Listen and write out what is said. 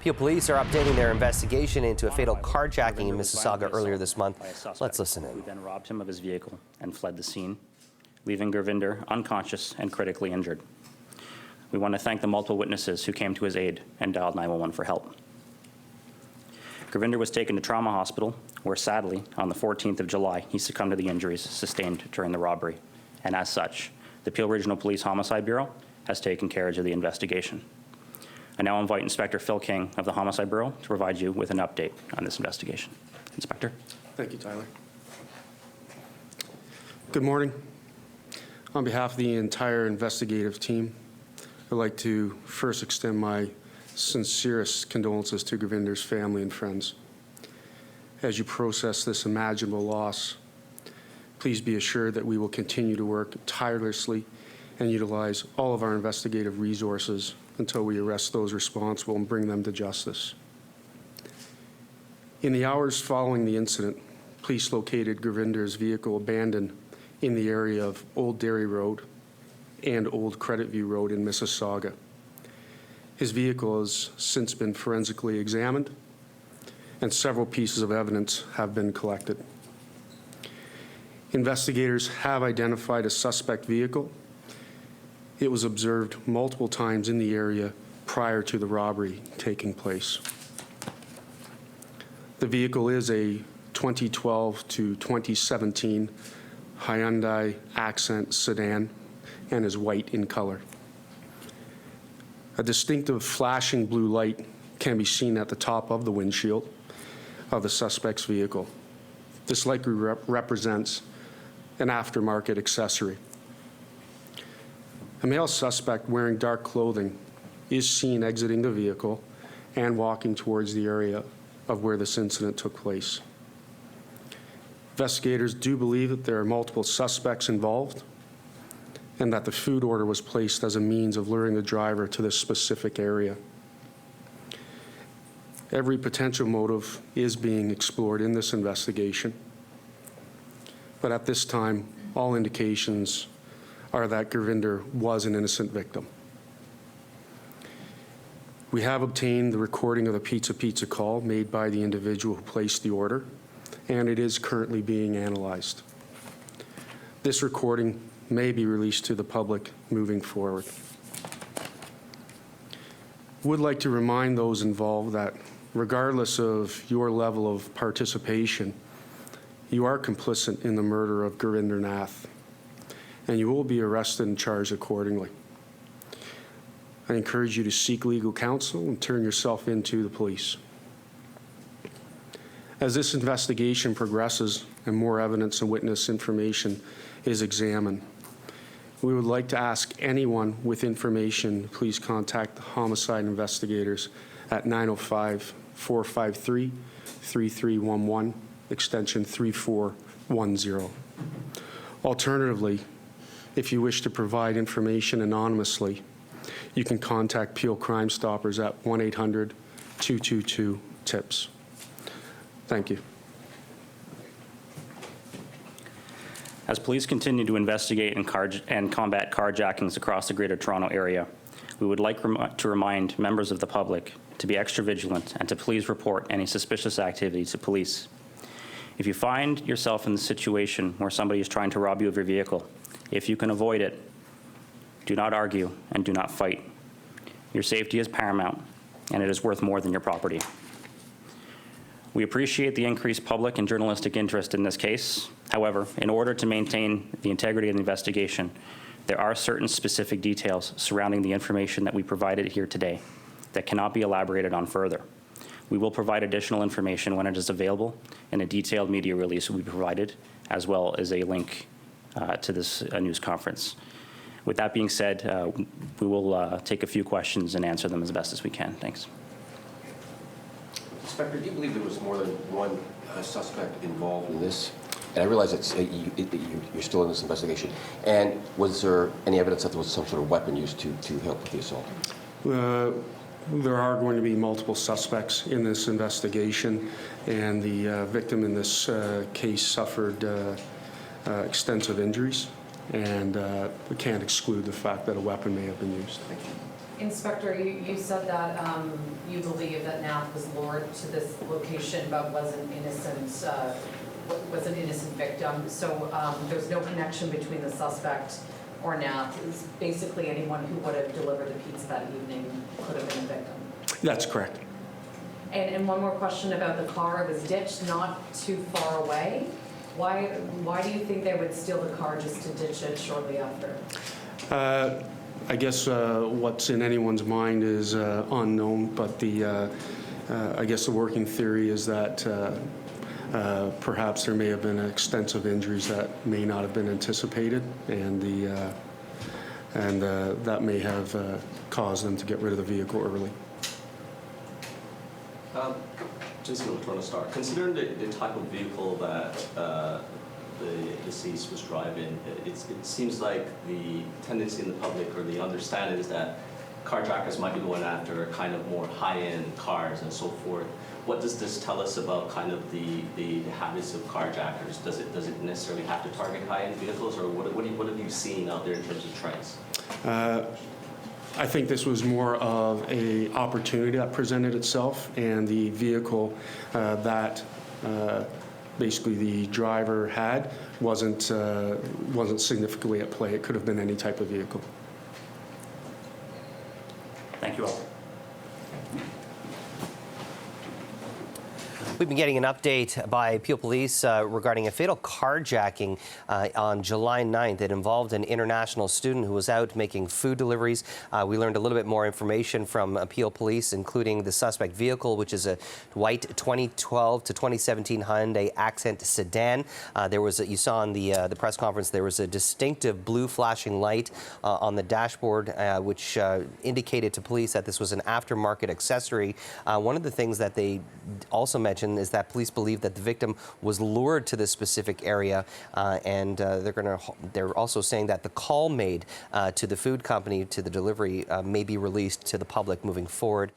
Peel police are updating their investigation into a fatal carjacking in Mississauga earlier this month. Let's listen in. Who then robbed him of his vehicle and fled the scene, leaving Gurvinder unconscious and critically injured. We want to thank the multiple witnesses who came to his aid and dialed 911 for help. Gurvinder was taken to trauma hospital, where sadly, on the 14th of July, he succumbed to the injuries sustained during the robbery. And as such, the Peel Regional Police Homicide Bureau has taken carriage of the investigation. I now invite Inspector Phil King of the Homicide Bureau to provide you with an update on this investigation. Inspector. Thank you, Tyler. Good morning. On behalf of the entire investigative team, I'd like to first extend my sincerest condolences to Gurvinder's family and friends. As you process this imaginable loss, please be assured that we will continue to work tirelessly and utilize all of our investigative resources until we arrest those responsible and bring them to justice. In the hours following the incident, police located Gurvinder's vehicle abandoned in the area of Old Dairy Road and Old Credit View Road in Mississauga. His vehicle has since been forensically examined, and several pieces of evidence have been collected. Investigators have identified a suspect vehicle. It was observed multiple times in the area prior to the robbery taking place. The vehicle is a 2012 to 2017 Hyundai Accent sedan and is white in color. A distinctive flashing blue light can be seen at the top of the windshield of the suspect's vehicle. This likely represents an aftermarket accessory. A male suspect wearing dark clothing is seen exiting the vehicle and walking towards the area of where this incident took place. Investigators do believe that there are multiple suspects involved and that the food order was placed as a means of luring the driver to this specific area. Every potential motive is being explored in this investigation, but at this time, all indications are that Gurvinder was an innocent victim. We have obtained the recording of the pizza call made by the individual who placed the order, and it is currently being analyzed. This recording may be released to the public moving forward. Would like to remind those involved that regardless of your level of participation, you are complicit in the murder of Gurvinder Nath, and you will be arrested and charged accordingly. I encourage you to seek legal counsel and turn yourself into the police. As this investigation progresses and more evidence and witness information is examined, we would like to ask anyone with information to please contact the homicide investigators at 905-453-3311, extension 3410. Alternatively, if you wish to provide information anonymously, you can contact Peel Crime Stoppers at 1-800-222-TIPS. Thank you. As police continue to investigate and combat carjackings across the Greater Toronto Area, we would like to remind members of the public to be extra vigilant and to please report any suspicious activity to police. If you find yourself in the situation where somebody is trying to rob you of your vehicle, if you can avoid it, do not argue and do not fight. Your safety is paramount, and it is worth more than your property. We appreciate the increased public and journalistic interest in this case. However, in order to maintain the integrity of the investigation, there are certain specific details surrounding the information that we provided here today that cannot be elaborated on further. We will provide additional information when it is available, and a detailed media release will be provided, as well as a link to this news conference. With that being said, we will take a few questions and answer them as best as we can. Thanks. Inspector, do you believe there was more than one suspect involved in this? And I realize that you're still in this investigation. And was there any evidence that there was some sort of weapon used to help with the assault? There are going to be multiple suspects in this investigation, and the victim in this case suffered extensive injuries, and we can't exclude the fact that a weapon may have been used. Thank you. Inspector, you said that you believe that Nath was lured to this location but was an innocent victim. So there's no connection between the suspect or Nath. It's basically anyone who would have delivered the pizza that evening could have been a victim. That's correct. And one more question about the car. It was ditched not too far away. Why do you think they would steal the car just to ditch it shortly after? I guess what's in anyone's mind is unknown, but I guess the working theory is that perhaps there may have been extensive injuries that may not have been anticipated, and that may have caused them to get rid of the vehicle early. Jason Latourneau Star. Considering the type of vehicle that the deceased was driving, it seems like the tendency in the public or the understanding is that carjackers might be going after kind of more high-end cars and so forth. What does this tell us about kind of the habits of carjackers? Does it necessarily have to target high-end vehicles, or what have you seen out there in terms of trends? I think this was more of an opportunity that presented itself, and the vehicle that basically the driver had wasn't significantly at play. It could have been any type of vehicle. Thank you all. We've been getting an update by Peel Police regarding a fatal carjacking on July 9th. It involved an international student who was out making food deliveries. We learned a little bit more information from Peel Police, including the suspect vehicle, which is a white 2012 to 2017 Hyundai Accent sedan. You saw in the press conference, there was a distinctive blue flashing light on the dashboard, which indicated to police that this was an aftermarket accessory. One of the things that they also mentioned is that police believe that the victim was lured to this specific area, and they're also saying that the call made to the food company, to the delivery, may be released to the public moving forward.